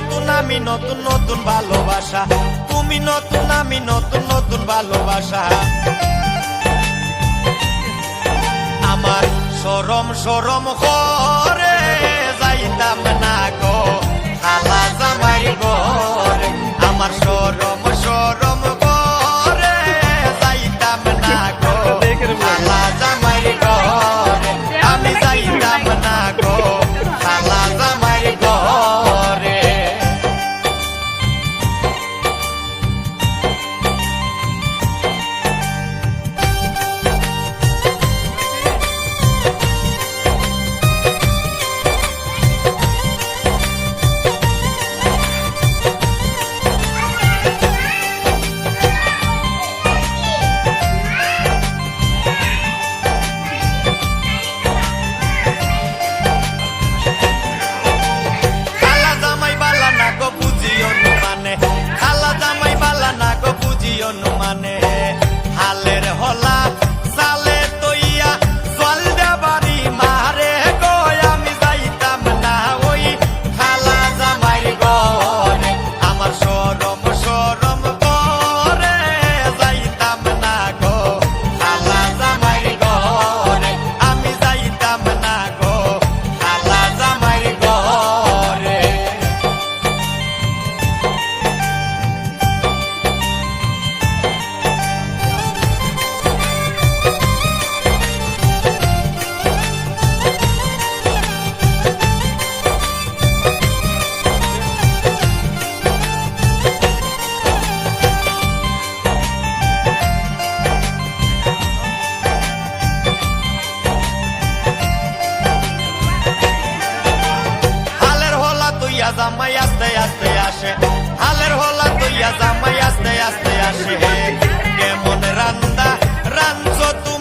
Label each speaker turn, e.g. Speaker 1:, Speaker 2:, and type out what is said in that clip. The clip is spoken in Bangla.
Speaker 1: নতুন আমি নতুন নতুন ভালোবাসা, তুমি নতুন আমি নতুন নতুন ভালোবাসা। আমার শরম শরম করে যাইতাম না গো খালা জামাই ঘরে, আমার শরম শরম করে যাইতাম না গো খালা জামাই ঘরে, আমি যাইতাম না গো খালা জামাই ঘরে। মানে হালের হলা সালে তৈয়া জল দেবারি মারে গো, আমি যাইতাম না ওই খালা জামাই ঘরে, আমার শরম শরম করে যাইতাম না গো খালা জামাই ঘরে, আমি যাইতাম না গো খালা জামাই ঘরে। জামাই আস্তে আস্তে আসে, হালের হলা তৈয়া জামাই আস্তে আস্তে আসে, কেমন রান্দা রাঞ্চ তুমি